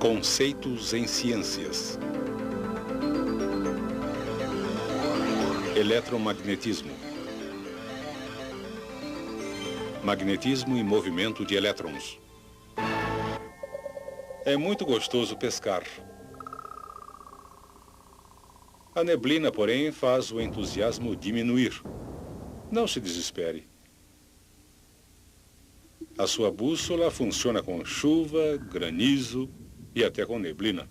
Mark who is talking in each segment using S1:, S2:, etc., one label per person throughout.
S1: Conceitos em ciências. Eletromagnetismo. Magnetismo e movimento de elétrons. É muito gostoso pescar. A neblina, porém, faz o entusiasmo diminuir. Não se desespere. A sua bússola funciona com chuva, granizo e até com neblina.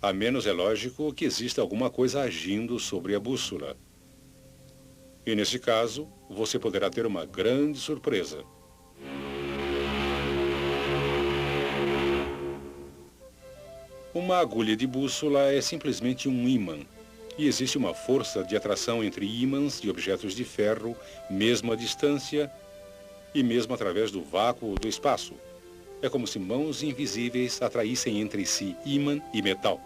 S1: A menos é lógico que exista alguma coisa agindo sobre a bússola. E nesse caso, você poderá ter uma grande surpresa. Uma agulha de bússola é simplesmente um ímã. E existe uma força de atração entre ímãs de objetos de ferro, mesmo à distância e mesmo através do vácuo do espaço. É como se mãos invisíveis atraíssem entre si ímã e metal.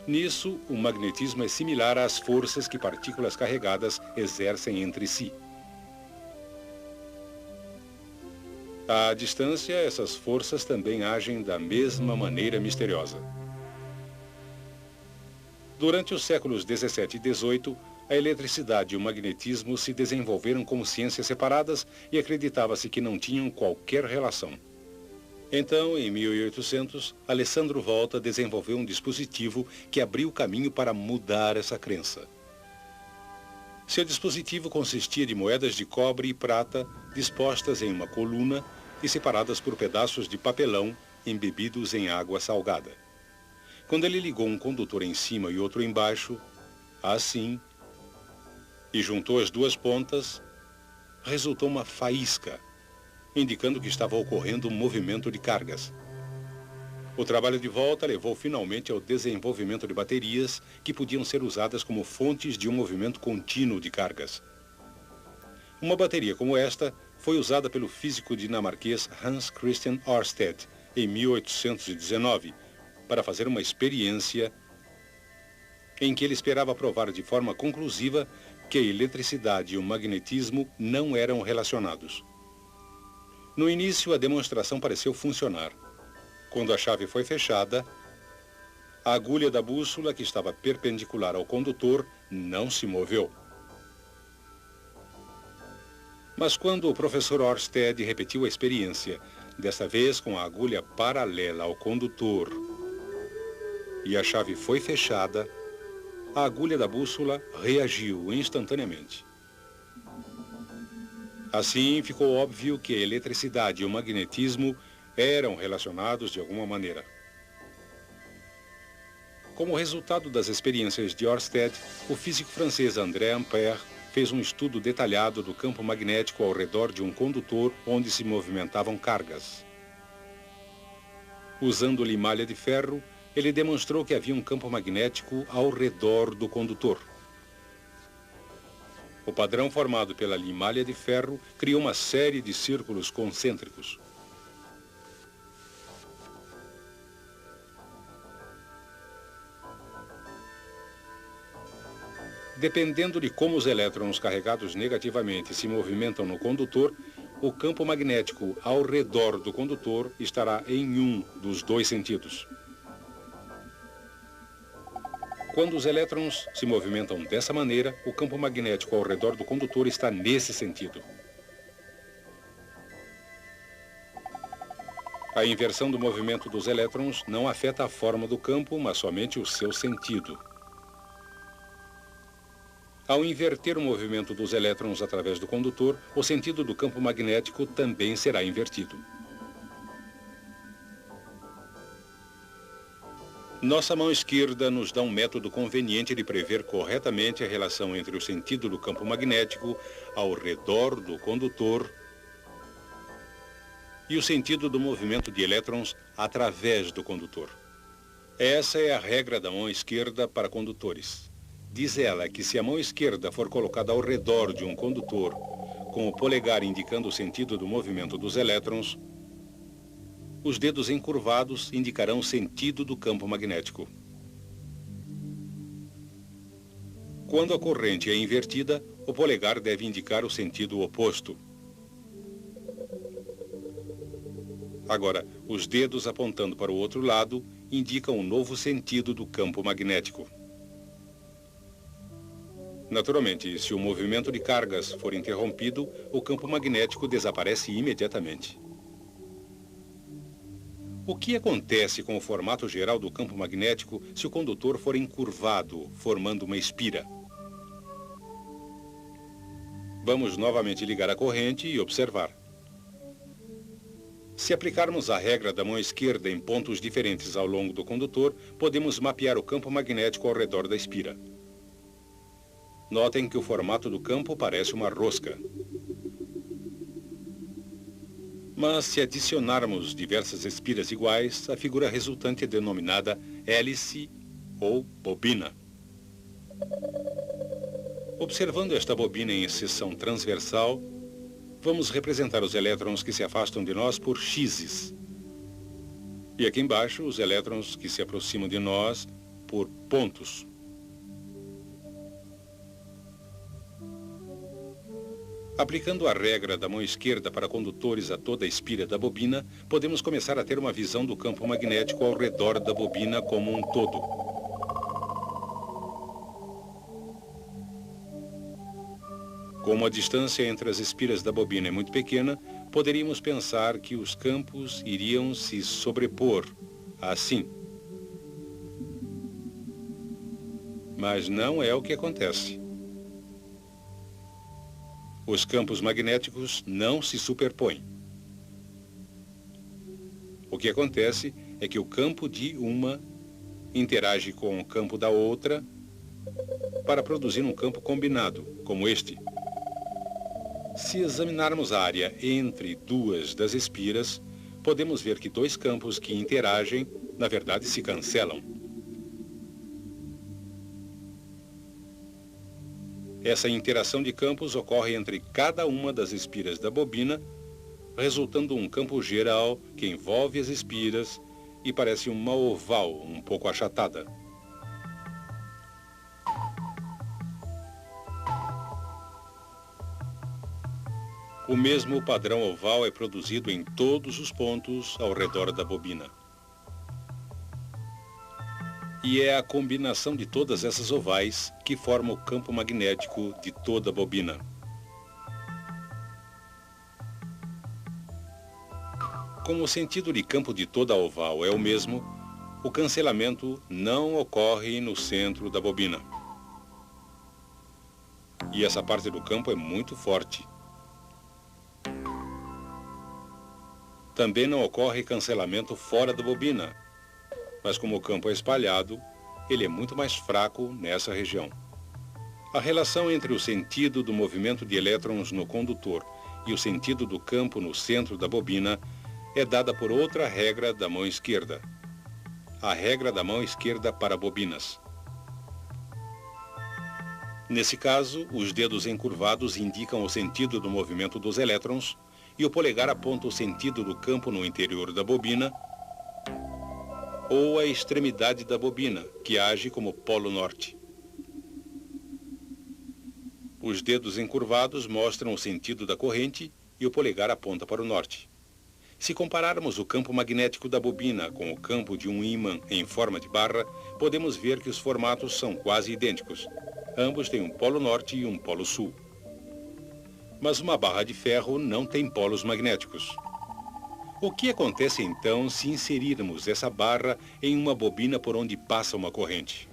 S1: Nisso, o magnetismo é similar às forças que partículas carregadas exercem entre si. À distância, essas forças também agem da mesma maneira misteriosa. Durante os séculos 17 e 18, a eletricidade e o magnetismo se desenvolveram como ciências separadas e acreditava-se que não tinham qualquer relação. Então, em 1800, Alessandro Volta desenvolveu um dispositivo que abriu o caminho para mudar essa crença. Seu dispositivo consistia de moedas de cobre e prata dispostas em uma coluna e separadas por pedaços de papelão embebidos em água salgada. Quando ele ligou um condutor em cima e outro embaixo, assim, e juntou as duas pontas, resultou uma faísca, indicando que estava ocorrendo um movimento de cargas. O trabalho de Volta levou finalmente ao desenvolvimento de baterias que podiam ser usadas como fontes de um movimento contínuo de cargas. Uma bateria como esta foi usada pelo físico dinamarquês Hans Christian Ørsted em 1819 para fazer uma experiência em que ele esperava provar de forma conclusiva que a eletricidade e o magnetismo não eram relacionados. No início, a demonstração pareceu funcionar. Quando a chave foi fechada, a agulha da bússola, que estava perpendicular ao condutor, não se moveu. Mas quando o professor Ørsted repetiu a experiência, desta vez com a agulha paralela ao condutor, e a chave foi fechada, a agulha da bússola reagiu instantaneamente. Assim, ficou óbvio que a eletricidade e o magnetismo eram relacionados de alguma maneira. Como resultado das experiências de Ørsted, o físico francês André Ampère fez um estudo detalhado do campo magnético ao redor de um condutor onde se movimentavam cargas. Usando limalha de ferro, ele demonstrou que havia um campo magnético ao redor do condutor. O padrão formado pela limalha de ferro criou uma série de círculos concêntricos. Dependendo de como os elétrons carregados negativamente se movimentam no condutor, o campo magnético ao redor do condutor estará em um dos dois sentidos. Quando os elétrons se movimentam dessa maneira, o campo magnético ao redor do condutor está nesse sentido. A inversão do movimento dos elétrons não afeta a forma do campo, mas somente o seu sentido. Ao inverter o movimento dos elétrons através do condutor, o sentido do campo magnético também será invertido. Nossa mão esquerda nos dá um método conveniente de prever corretamente a relação entre o sentido do campo magnético ao redor do condutor e o sentido do movimento de elétrons através do condutor. Essa é a regra da mão esquerda para condutores. Diz ela que se a mão esquerda for colocada ao redor de um condutor, com o polegar indicando o sentido do movimento dos elétrons, os dedos encurvados indicarão o sentido do campo magnético. Quando a corrente é invertida, o polegar deve indicar o sentido oposto. Agora, os dedos apontando para o outro lado indicam um novo sentido do campo magnético. Naturalmente, se o movimento de cargas for interrompido, o campo magnético desaparece imediatamente. O que acontece com o formato geral do campo magnético se o condutor for encurvado, formando uma espira? Vamos novamente ligar a corrente e observar. Se aplicarmos a regra da mão esquerda em pontos diferentes ao longo do condutor, podemos mapear o campo magnético ao redor da espira. Notem que o formato do campo parece uma rosca. Mas se adicionarmos diversas espiras iguais, a figura resultante é denominada hélice ou bobina. Observando esta bobina em seção transversal, vamos representar os elétrons que se afastam de nós por x's. E aqui embaixo, os elétrons que se aproximam de nós por pontos. Aplicando a regra da mão esquerda para condutores a toda a espira da bobina, podemos começar a ter uma visão do campo magnético ao redor da bobina como um todo. Como a distância entre as espiras da bobina é muito pequena, poderíamos pensar que os campos iriam se sobrepor, assim. Mas não é o que acontece. Os campos magnéticos não se superpõem. O que acontece é que o campo de uma interage com o campo da outra para produzir um campo combinado, como este. Se examinarmos a área entre duas das espiras, podemos ver que dois campos que interagem, na verdade, se cancelam. Essa interação de campos ocorre entre cada uma das espiras da bobina, resultando um campo geral que envolve as espiras e parece uma oval um pouco achatada. O mesmo padrão oval é produzido em todos os pontos ao redor da bobina. E é a combinação de todas essas ovais que forma o campo magnético de toda a bobina. Como o sentido de campo de toda a oval é o mesmo, o cancelamento não ocorre no centro da bobina. E essa parte do campo é muito forte. Também não ocorre cancelamento fora da bobina, mas como o campo é espalhado, ele é muito mais fraco nessa região. A relação entre o sentido do movimento de elétrons no condutor e o sentido do campo no centro da bobina é dada por outra regra da mão esquerda, a regra da mão esquerda para bobinas. Nesse caso, os dedos encurvados indicam o sentido do movimento dos elétrons e o polegar aponta o sentido do campo no interior da bobina ou a extremidade da bobina, que age como polo norte. Os dedos encurvados mostram o sentido da corrente e o polegar aponta para o norte. Se compararmos o campo magnético da bobina com o campo de um ímã em forma de barra, podemos ver que os formatos são quase idênticos. Ambos têm um polo norte e um polo sul. Mas uma barra de ferro não tem polos magnéticos. O que acontece então se inserirmos essa barra em uma bobina por onde passa uma corrente?